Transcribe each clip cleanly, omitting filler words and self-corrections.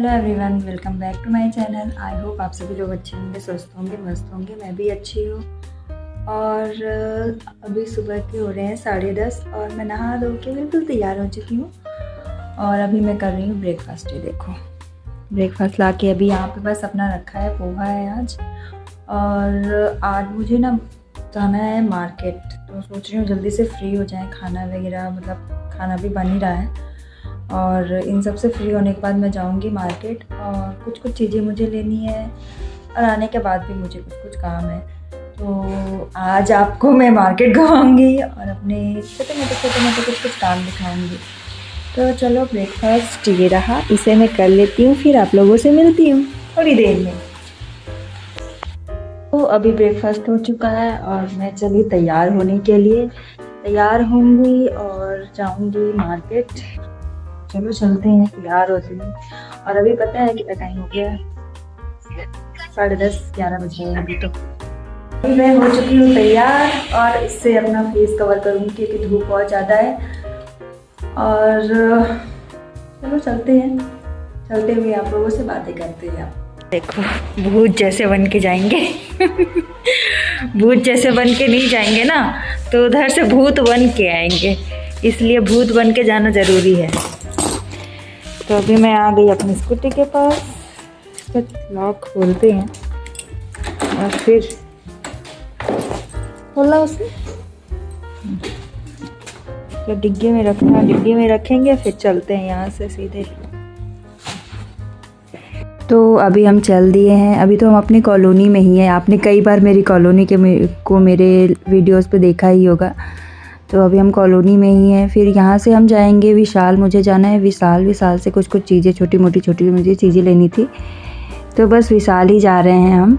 Hello everyone, welcome back to my channel. I hope आप सभी लोग अच्छे होंगे, स्वस्थ होंगे, मस्त होंगे। मैं भी अच्छी हूँ। और अभी सुबह के हो रहे हैं 10:30 और मैं नहा धो के बिल्कुल तैयार हो चुकी हूँ। और अभी मैं कर रही हूँ ब्रेकफास्ट। ये देखो, ब्रेकफास्ट ला के अभी यहाँ पे बस अपना रखा है, पोहा है आज। और आज मुझे ना जाना है मार्केट, तो सोच रही हूँ जल्दी से फ्री हो जाए, खाना वगैरह मतलब खाना भी बन ही रहा है। और इन सब से फ्री होने के बाद मैं जाऊंगी मार्केट और कुछ चीज़ें मुझे लेनी है। और आने के बाद भी मुझे कुछ काम है। तो आज आपको मैं मार्केट घुमाऊंगी और अपने छोटे मोटे कुछ काम दिखाऊंगी। तो चलो, ब्रेकफास्ट ये रहा, इसे मैं कर लेती हूँ, फिर आप लोगों से मिलती हूँ थोड़ी देर में। तो अभी ब्रेकफास्ट हो चुका है और मैं चली तैयार होने के लिए। तैयार होंगी और जाऊंगी मार्केट। चलो चलते हैं, तैयार होते हैं। और अभी पता है कितना टाइम हो गया है, 10:30-11 बज रहे हैं अभी। तो अभी मैं हो चुकी हूँ तैयार और इससे अपना फेस कवर करूँगी क्योंकि धूप बहुत ज़्यादा है। और चलो चलते हैं, चलते हुए आप लोगों से बातें करते हैं। देखो, भूत जैसे बन के जाएंगे भूत जैसे बन के नहीं जाएंगे ना, तो उधर से भूत बन के आएंगे, इसलिए भूत बन के जाना ज़रूरी है। तो अभी मैं आ गई अपनी स्कूटी के पास। इसका लॉक खोलते हैं और फिर खोला उसे, तो डिग्गी में रखना, डिग्गी में रखेंगे, फिर चलते हैं यहाँ से सीधे। तो अभी हम चल दिए हैं। अभी तो हम अपनी कॉलोनी में ही हैं। आपने कई बार मेरी कॉलोनी को मेरे वीडियोस पे देखा ही होगा। तो अभी हम कॉलोनी में ही हैं। फिर यहाँ से हम जाएंगे विशाल। मुझे जाना है विशाल से कुछ चीज़ें, छोटी मोटी चीज़ें लेनी थी। तो बस विशाल ही जा रहे हैं हम।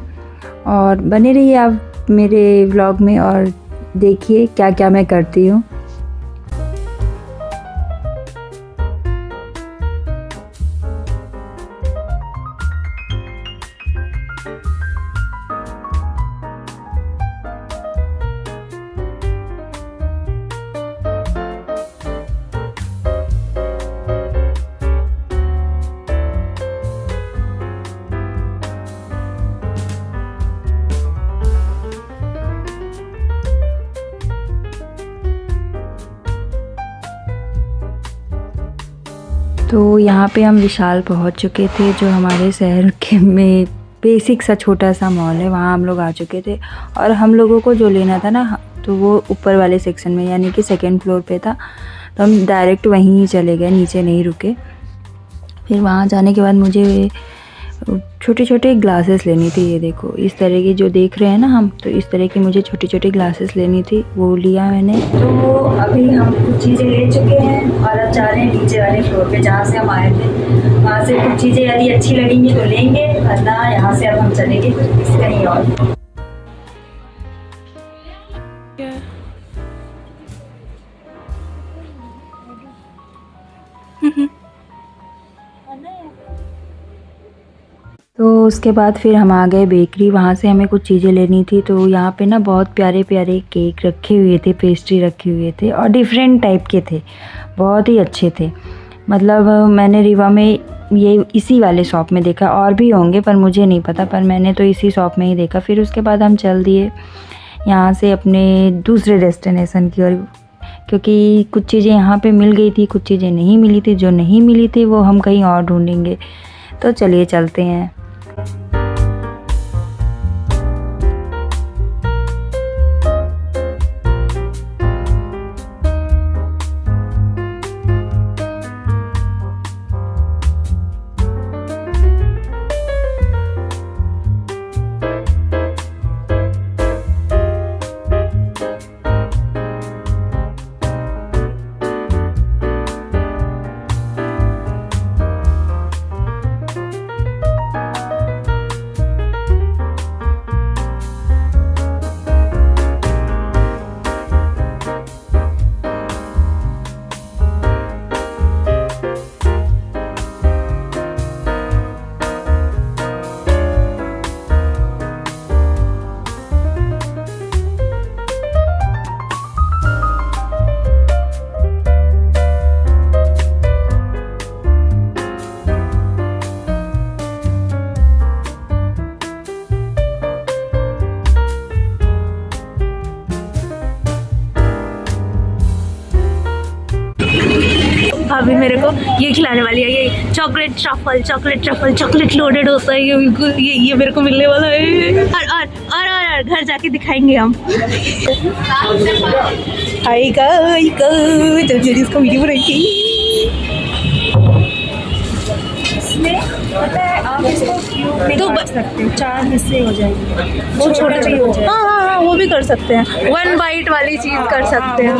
और बने रहिए आप मेरे व्लॉग में और देखिए क्या क्या मैं करती हूँ। तो यहाँ पे हम विशाल पहुँच चुके थे, जो हमारे शहर के में बेसिक सा छोटा सा मॉल है। वहाँ हम लोग आ चुके थे। और हम लोगों को जो लेना था ना, तो वो ऊपर वाले सेक्शन में, यानी कि 2nd फ्लोर पे था। तो हम डायरेक्ट वहीं ही चले गए, नीचे नहीं रुके। फिर वहाँ जाने के बाद मुझे छोटे ग्लासेस लेनी थी। ये देखो, इस तरह की जो देख रहे हैं ना हम, तो इस तरह की मुझे छोटी ग्लासेस लेनी थी, वो लिया मैंने। तो अभी हम कुछ चीज़ें ले चुके हैं और अब जा रहे हैं नीचे वाले फ्लोर पे जहाँ से हम आए थे। वहाँ से कुछ चीज़ें यदि अच्छी लगेंगी तो लेंगे, वरना यहाँ से अब हम चलेंगे कहीं और। तो उसके बाद फिर हम आ गए बेकरी। वहाँ से हमें कुछ चीज़ें लेनी थी। तो यहाँ पे ना बहुत प्यारे केक रखे हुए थे, पेस्ट्री रखे हुए थे और डिफरेंट टाइप के थे, बहुत ही अच्छे थे। मतलब मैंने रीवा में ये इसी वाले शॉप में देखा, और भी होंगे पर मुझे नहीं पता, पर मैंने तो इसी शॉप में ही देखा। फिर उसके बाद हम चल दिए यहाँ से अपने दूसरे डेस्टिनेशन की ओर, क्योंकि कुछ चीज़ें यहाँ पे मिल गई थी, कुछ चीज़ें नहीं मिली थी। जो नहीं मिली थी वो हम कहीं और ढूँढेंगे। तो चलिए चलते हैं। को ये खिलाने वाली है, ये चॉकलेट चॉकलेट लोडेड होता है ये, बिल्कुल ये मेरे को मिलने वाला है। और घर जाके दिखाएंगे हम। हाय गाइस, जल्दी इसका वीडियो बनाएंगे। पता है आप इसको क्यूब में तो काट सकते हो, 4 हिस्से हो जाएंगे, वो छोटे भी हो जाएगा। हाँ, वो भी कर सकते हैं। 1 बाइट वाली चीज कर सकते हैं।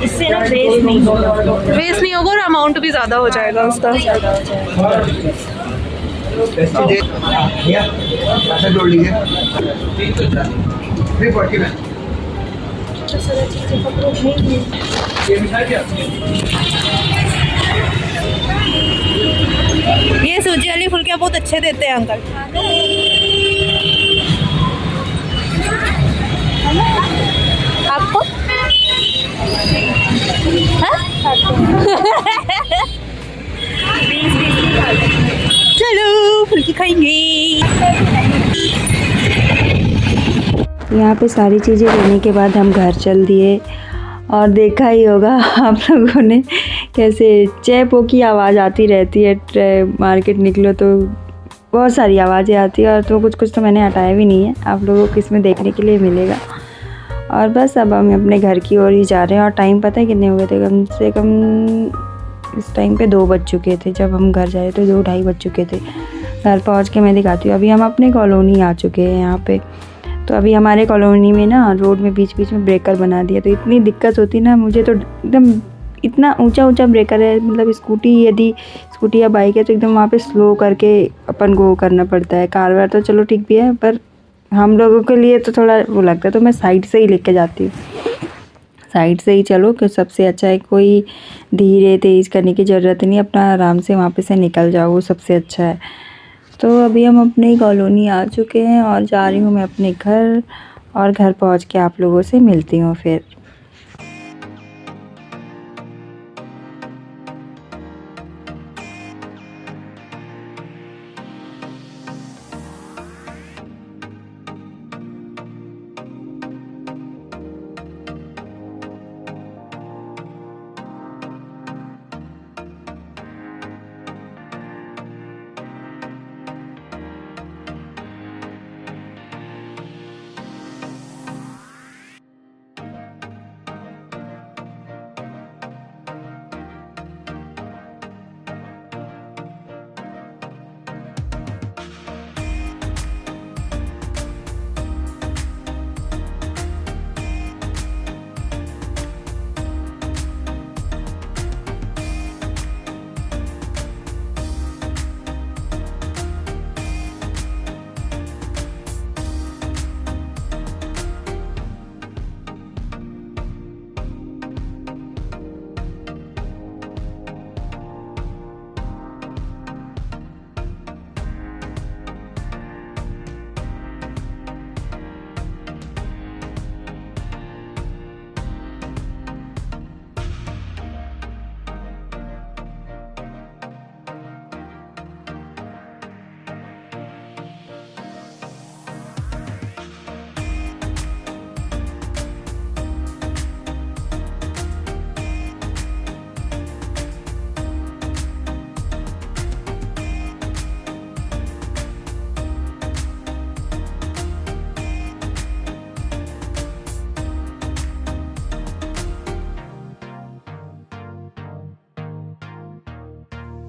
इससे ना वेस्ट नहीं होगा और अमाउंट भी ज्यादा हो जाएगा उसका। जोड़ लीजिए। ये सूजी वाली फुल्कियाँ बहुत अच्छे देते हैं अंकल। आपको चलो फुल्की खाएंगे। यहाँ पे सारी चीज़ें लेने के बाद हम घर चल दिए और देखा ही होगा आप लोगों ने कैसे चैपो की आवाज़ आती रहती है। मार्केट निकलो तो बहुत सारी आवाज़ें आती है और तो कुछ तो मैंने हटाया भी नहीं है, आप लोगों को इसमें देखने के लिए मिलेगा। और बस अब हम अपने घर की ओर ही जा रहे हैं। और टाइम पता है कितने हुए थे? कम से कम इस टाइम पे 2 बज चुके थे। जब हम घर जाए तो 2-2:30 बज चुके थे। घर पहुँच के मैं दिखाती हूँ। अभी हम अपने कॉलोनी आ चुके हैं यहाँ पे। तो अभी हमारे कॉलोनी में ना रोड में बीच में ब्रेकर बना दिया, तो इतनी दिक्कत होती ना मुझे, तो एकदम इतना ऊंचा ब्रेकर है, मतलब यदि स्कूटी या बाइक है तो एकदम वहाँ पे स्लो करके अपन को करना पड़ता है। कार वार तो चलो ठीक भी है, पर हम लोगों के लिए तो थोड़ा वो लगता है, तो मैं साइड से ही लेके जाती हूँ। साइड से ही चलो कि सबसे अच्छा है, कोई धीरे तेज़ करने की ज़रूरत नहीं, अपना आराम से वहाँ पे से निकल जाओ, वो सबसे अच्छा है। तो अभी हम अपनी कॉलोनी आ चुके हैं और जा रही हूँ मैं अपने घर, और घर पहुँच के आप लोगों से मिलती हूँ फिर।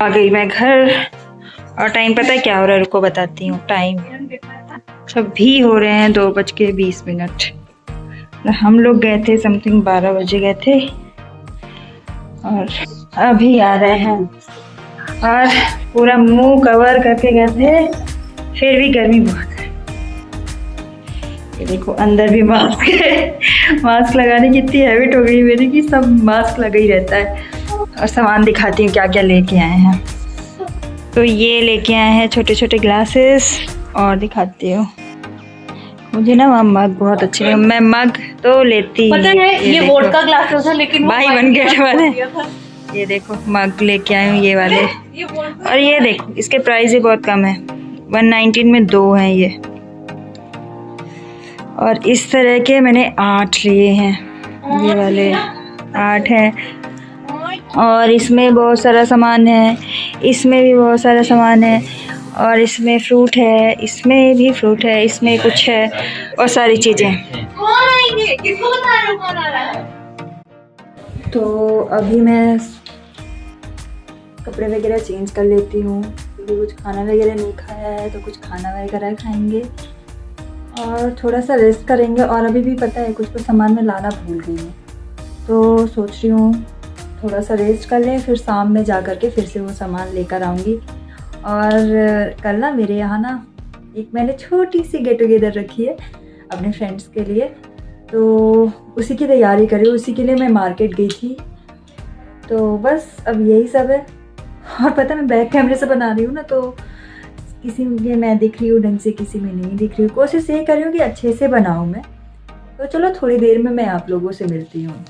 आ गई मैं घर, और टाइम पता है क्या हो रहा है, रुको बताती हूँ। टाइम सभी हो रहे हैं 2:20। हम लोग गए थे समथिंग 12 बजे गए थे, और अभी आ रहे हैं। और पूरा मुंह कवर करके गए थे, फिर भी गर्मी बहुत है। ये देखो अंदर भी मास्क है। मास्क लगाने की इतनी हैबिट हो गई मेरी कि सब मास्क लगा ही रहता है। और सामान दिखाती हूँ क्या क्या लेके आए हैं। तो ये लेके आए हैं छोटे छोटे ग्लासेस, और दिखाती हूँ। मुझे ना वहाँ मग बहुत अच्छे लगे, मैं मग तो लेती पता है ये वोडका ग्लासेस है, लेकिन भाई बन गए वाले। ये देखो मग लेके आए हूँ ये वाले, और ये देखो इसके प्राइस ही बहुत कम है, 119 में 2 हैं ये। और इस तरह के मैंने 8 लिए हैं, ये वाले 8 हैं। और इसमें बहुत सारा सामान है, इसमें भी बहुत सारा सामान है, और इसमें फ्रूट है, इसमें भी फ्रूट है, इसमें कुछ है और सारी चीज़ें। तो अभी मैं कपड़े वगैरह चेंज कर लेती हूँ क्योंकि कुछ खाना वगैरह नहीं खाया है, तो कुछ खाना वगैरह खाएंगे और थोड़ा सा रेस्ट करेंगे। और अभी भी पता है कुछ सामान में लाना भूल गई हूँ, तो सोच रही हूँ थोड़ा सा रेस्ट कर लें, फिर शाम में जा कर के फिर से वो सामान लेकर आऊँगी। और कल ना मेरे यहाँ ना एक मैंने छोटी सी गेट टुगेदर रखी है अपने फ्रेंड्स के लिए, तो उसी की तैयारी करी, उसी के लिए मैं मार्केट गई थी। तो बस अब यही सब है। और पता मैं बैक कैमरे से बना रही हूँ ना, तो किसी में मैं दिख रही हूँ ढंग से, किसी में नहीं दिख रही हूँ। कोशिश ये कर रही हूँ कि अच्छे से बनाऊँ मैं। तो चलो थोड़ी देर में मैं आप लोगों से मिलती हूँ।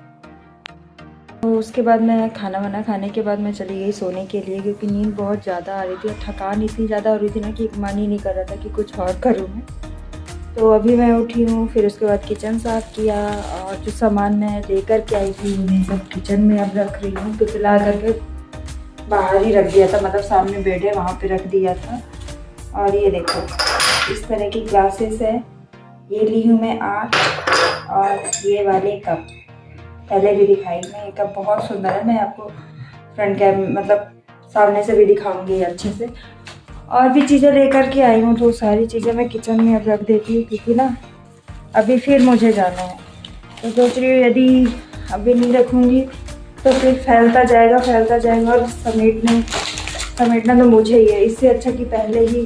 तो उसके बाद मैं खाना वाना खाने के बाद मैं चली गई सोने के लिए, क्योंकि नींद बहुत ज़्यादा आ रही थी और थकान इतनी ज़्यादा हो रही थी ना कि मन ही नहीं कर रहा था कि कुछ और करूँ मैं। तो अभी मैं उठी हूँ, फिर उसके बाद किचन साफ़ किया और जो सामान मैं लेकर के आई थी उन्हें सब किचन में अब रख रही हूँ। तो ला करके बाहर ही रख दिया था, मतलब सामने बेड है वहाँ पे रख दिया था। और ये देखो इस तरह की ग्लासेस है, ये ली हूँ मैं 8। और ये वाले कप पहले भी दिखाई मैं, ये कप बहुत सुंदर है, मैं आपको फ्रंट कैम मतलब सामने से भी दिखाऊंगी अच्छे से। और भी चीज़ें लेकर के आई हूँ, तो सारी चीज़ें मैं किचन में अब रख देती हूँ, क्योंकि ना अभी फिर मुझे जाना है। तो सोच रही हूँ यदि अभी नहीं रखूँगी तो फिर फैलता जाएगा और समेटना तो मुझे ही है। इससे अच्छा कि पहले ही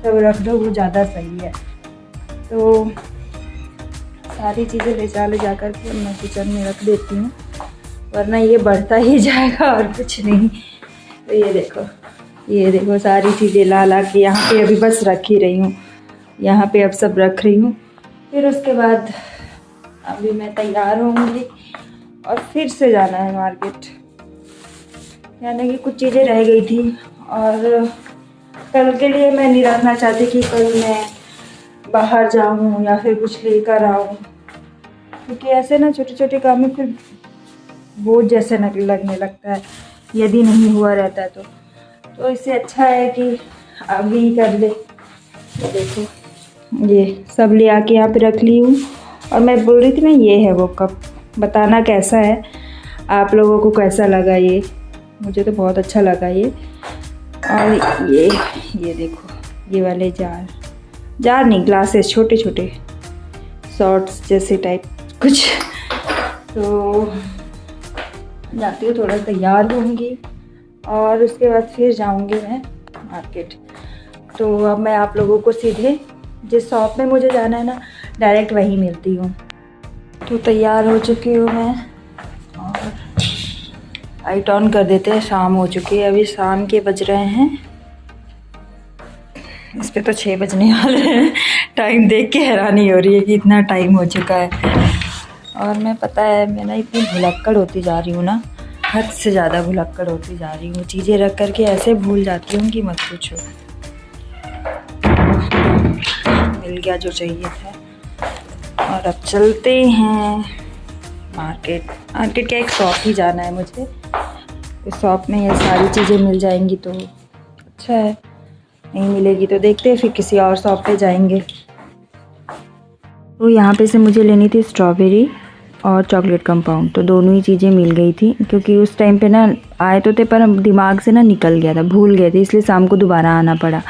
सब रख दो, वो ज़्यादा सही है। तो सारी चीज़ें ले जा कर के मैं किचन में रख देती हूँ, वरना ये बढ़ता ही जाएगा और कुछ नहीं। तो ये देखो सारी चीज़ें ला के यहाँ पे अभी बस रख ही रही हूँ, यहाँ पे अब सब रख रही हूँ। फिर उसके बाद अभी मैं तैयार होंगी और फिर से जाना है मार्केट। यानी कि कुछ चीज़ें रह गई थी और कल के लिए मैं नहीं रखना चाहती कि कल मैं बाहर जाऊँ या फिर कुछ लेकर आऊँ, क्योंकि ऐसे ना छोटे छोटे काम में फिर बोझ जैसे लगने लगता है यदि नहीं हुआ रहता है तो इससे अच्छा है कि अभी कर ले। तो देखो ये सब ले आके यहाँ पे रख ली हूँ। और मैं बोल रही थी ना, ये है वो कप, बताना कैसा है आप लोगों को, कैसा लगा ये। मुझे तो बहुत अच्छा लगा ये। और ये देखो ये वाले जार नहीं, ग्लासेस छोटे छोटे शॉर्ट्स जैसे टाइप कुछ। तो जाती हूँ, थोड़ा तैयार होंगी और उसके बाद फिर जाऊंगी मैं मार्केट। तो अब मैं आप लोगों को सीधे जिस शॉप में मुझे जाना है ना डायरेक्ट वहीं मिलती हूँ। तो तैयार हो चुकी हूँ मैं और लाइट ऑन कर देते हैं। शाम हो चुकी है, अभी शाम के बज रहे हैं, इस पे तो 6 बजने वाले हैं। टाइम देख के हैरानी हो रही है कि इतना टाइम हो चुका है। और मैं पता है मैं ना इतनी भुलक्कड़ होती जा रही हूँ ना, हद से ज़्यादा भुलक्कड़ होती जा रही हूँ। चीज़ें रख कर के ऐसे भूल जाती हूँ कि मत पूछो। मिल गया जो चाहिए था और अब चलते हैं मार्केट का एक शॉप ही जाना है मुझे। इस शॉप में ये सारी चीज़ें मिल जाएंगी तो अच्छा है, नहीं मिलेगी तो देखते हैं फिर किसी और शॉप पे जाएंगे। तो यहाँ पे से मुझे लेनी थी स्ट्रॉबेरी और चॉकलेट कंपाउंड, तो दोनों ही चीज़ें मिल गई थी, क्योंकि उस टाइम पे ना आए तो थे पर दिमाग से ना निकल गया था, भूल गए थे, इसलिए शाम को दोबारा आना पड़ा।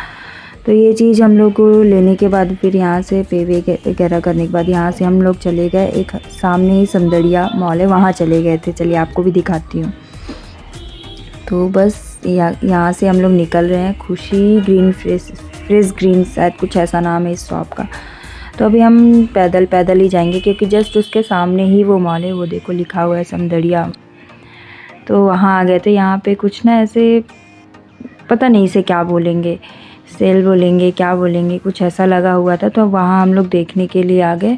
तो ये चीज़ हम लोग को लेने के बाद फिर यहाँ से पे वगैरह करने के बाद यहाँ से हम लोग चले गए, एक सामने ही समदड़िया मॉल है वहाँ चले गए थे। चलिए आपको भी दिखाती हूँ। तो बस यहाँ से हम लोग निकल रहे हैं, खुशी ग्रीन फ्रेश ग्रीन शायद कुछ ऐसा नाम है इस शॉप का। तो अभी हम पैदल ही जाएंगे, क्योंकि जस्ट उसके सामने ही वो मॉल है, वो देखो लिखा हुआ है समदड़िया। तो वहाँ आ गए थे। यहाँ पे कुछ ना ऐसे पता नहीं इसे क्या बोलेंगे, सेल बोलेंगे क्या बोलेंगे, कुछ ऐसा लगा हुआ था, तो वहाँ हम लोग देखने के लिए आ गए।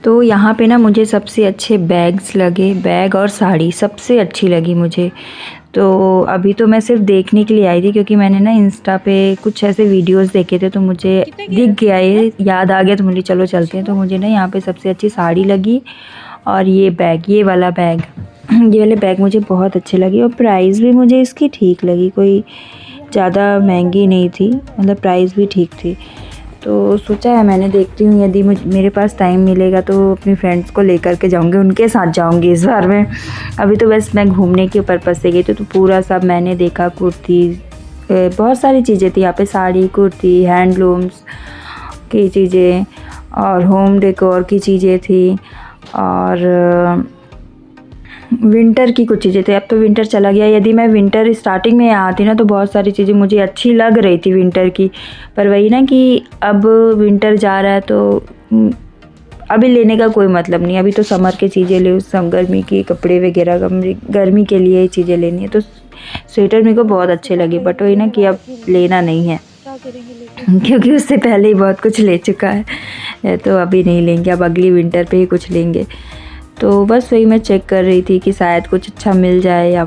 तो यहाँ पे ना मुझे सबसे अच्छे बैग्स लगे, बैग और साड़ी सबसे अच्छी लगी मुझे। तो अभी तो मैं सिर्फ देखने के लिए आई थी, क्योंकि मैंने ना इंस्टा पे कुछ ऐसे वीडियोस देखे थे, तो मुझे दिख गया, ये याद आ गया, तो मुझे चलो चलते हैं। तो मुझे ना यहाँ पे सबसे अच्छी साड़ी लगी और ये बैग, ये वाला बैग ये वाले बैग मुझे बहुत अच्छे लगे और प्राइस भी मुझे इसकी ठीक लगी, कोई ज़्यादा महंगी नहीं थी, मतलब प्राइस भी ठीक थी। तो सोचा है मैंने, देखती हूँ यदि मेरे पास टाइम मिलेगा तो अपनी फ्रेंड्स को लेकर के जाऊँगी, उनके साथ जाऊँगी इस बार में। अभी तो बस मैं घूमने के पर्पज़ से गई तो पूरा सब मैंने देखा। कुर्ती, बहुत सारी चीज़ें थी यहाँ पे, साड़ी, कुर्ती, हैंडलूम्स की चीज़ें और होम डेकोर की चीज़ें थी और विंटर की कुछ चीज़ें थी। अब तो विंटर चला गया, यदि मैं विंटर स्टार्टिंग में आती ना तो बहुत सारी चीज़ें मुझे अच्छी लग रही थी विंटर की, पर वही ना कि अब विंटर जा रहा है तो अभी लेने का कोई मतलब नहीं। अभी तो समर की चीज़ें ले, गर्मी के कपड़े वगैरह, गर्मी के लिए ही चीज़ें लेनी है। तो स्वेटर मेरे को बहुत अच्छे लगे, बट वही ना कि अब लेना नहीं है क्योंकि उससे पहले ही बहुत कुछ ले चुका है, तो अभी नहीं लेंगे, अब अगली विंटर पे ही कुछ लेंगे। तो बस वही मैं चेक कर रही थी कि शायद कुछ अच्छा मिल जाए, या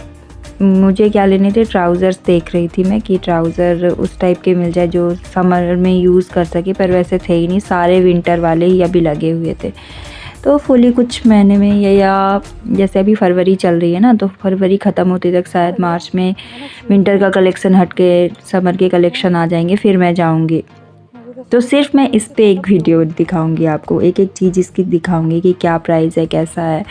मुझे क्या लेने थे, ट्राउज़र्स देख रही थी मैं कि ट्राउज़र उस टाइप के मिल जाए जो समर में यूज़ कर सके, पर वैसे थे ही नहीं, सारे विंटर वाले ही अभी लगे हुए थे। तो फुली कुछ महीने में या जैसे अभी फरवरी चल रही है ना, तो फरवरी ख़त्म होते तक शायद मार्च में विंटर का कलेक्शन हट के समर के कलेक्शन आ जाएंगे, फिर मैं जाऊँगी। तो सिर्फ मैं इस पे एक वीडियो दिखाऊंगी आपको, एक एक चीज़ इसकी दिखाऊंगी कि क्या प्राइस है, कैसा है,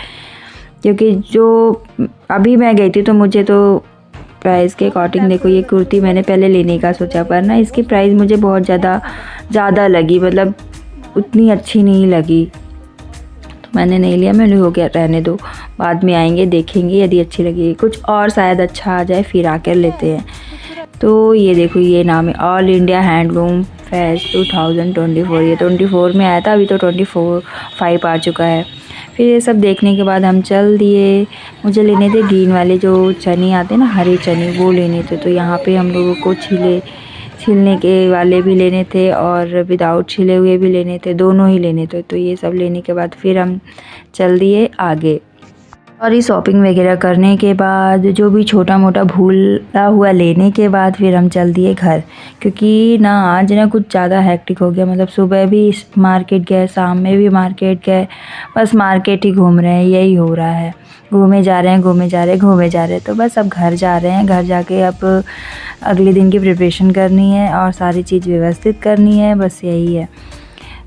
क्योंकि जो अभी मैं गई थी तो मुझे तो प्राइस के अकॉर्डिंग, देखो ये कुर्ती मैंने पहले लेने का सोचा, पर ना इसकी प्राइस मुझे बहुत ज़्यादा लगी, मतलब उतनी अच्छी नहीं लगी, तो मैंने नहीं लिया। मैंने हो गया रहने दो, बाद में आएंगे देखेंगे, यदि अच्छी लगी कुछ और शायद अच्छा आ जाए फिर आकर लेते हैं। तो ये देखो, ये नाम है ऑल इंडिया हैंडलूम फेस्ट 2024। ये 24 में आया था, अभी तो 25 आ चुका है। फिर ये सब देखने के बाद हम चल दिए। मुझे लेने थे ग्रीन वाले जो चने आते हैं ना, हरे चने, वो लेने थे। तो यहाँ पे हम लोगों को छिलने के वाले भी लेने थे और विदाउट छिले हुए भी लेने थे, दोनों ही लेने थे। तो ये सब लेने के बाद फिर हम चल दिए आगे। और ये शॉपिंग वगैरह करने के बाद जो भी छोटा मोटा भूला हुआ लेने के बाद फिर हम चल दिए घर, क्योंकि ना आज ना कुछ ज़्यादा हेक्टिक हो गया। मतलब सुबह भी मार्केट गए, शाम में भी मार्केट गए, बस मार्केट ही घूम रहे हैं, यही हो रहा है, घूमे जा रहे हैं। तो बस अब घर जा रहे हैं, घर जाके अब अगले दिन की प्रिपरेशन करनी है और सारी चीज़ व्यवस्थित करनी है, बस यही है।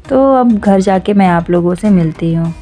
तो अब घर जाके मैं आप लोगों से मिलती हूँ।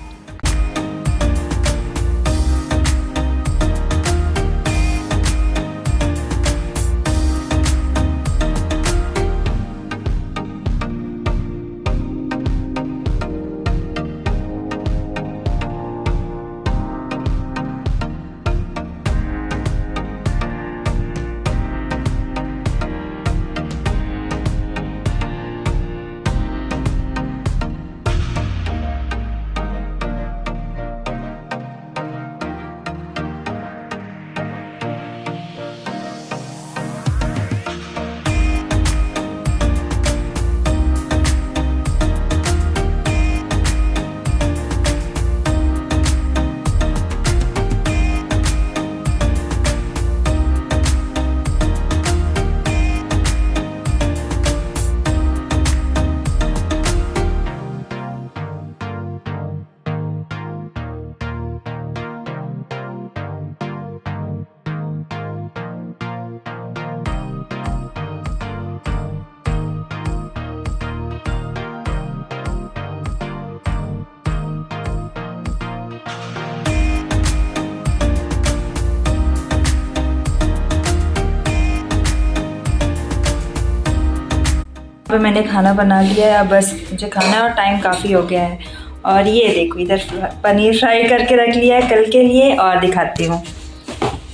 अब मैंने खाना बना लिया है, अब बस मुझे खाना है और टाइम काफ़ी हो गया है। और ये देखो, इधर पनीर फ्राई करके रख लिया है कल के लिए, और दिखाती हूँ।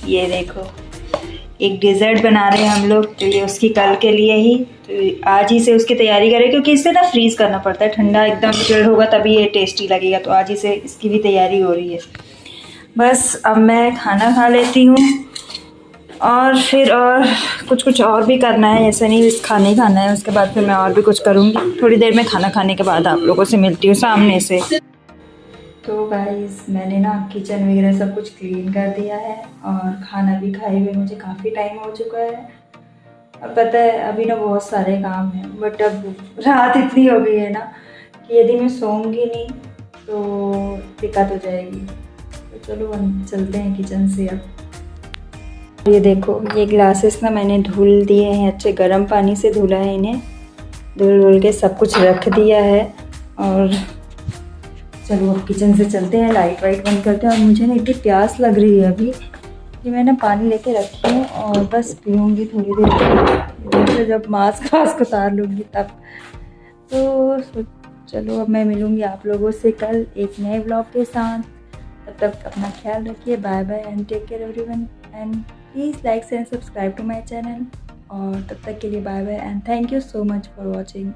ये देखो, एक डेजर्ट बना रहे हैं हम लोग, तो ये उसकी कल के लिए ही, तो आज ही से उसकी तैयारी करें, क्योंकि इसे ना फ्रीज़ करना पड़ता है, ठंडा एकदम चिल्ड होगा तभी ये टेस्टी लगेगा। तो आज ही से इसकी भी तैयारी हो रही है। बस अब मैं खाना खा लेती हूँ और फिर और कुछ और भी करना है, ऐसा नहीं बस खाना ही खाना है, उसके बाद फिर मैं और भी कुछ करूँगी। थोड़ी देर में खाना खाने के बाद आप लोगों से मिलती हूँ सामने से। तो गाइस, मैंने ना किचन वगैरह सब कुछ क्लीन कर दिया है और खाना भी खाए हुए मुझे काफ़ी टाइम हो चुका है। अब पता है अभी ना बहुत सारे काम हैं, बट अब रात इतनी हो गई है ना कि यदि मैं सोऊंगी नहीं तो दिक्कत हो जाएगी। तो चलो हम चलते हैं किचन से अब। ये देखो, ये ग्लासेस ना मैंने धुल दिए हैं, अच्छे गर्म पानी से धुला है इन्हें, धुल के सब कुछ रख दिया है। और चलो अब किचन से चलते हैं, लाइट वाइट बंद करते हैं। और मुझे ना इतनी प्यास लग रही है अभी कि मैं ना पानी लेके रखी हूँ और बस पीऊँगी थोड़ी देर, जब मास्क उतार लूँगी तब। तो चलो अब मैं मिलूँगी आप लोगों से कल एक नए व्लॉग के साथ। तब तक अपना ख्याल रखिए, bye bye and take care everyone, and please like and subscribe to my channel. और तब तक के लिए bye bye and thank you so much for watching.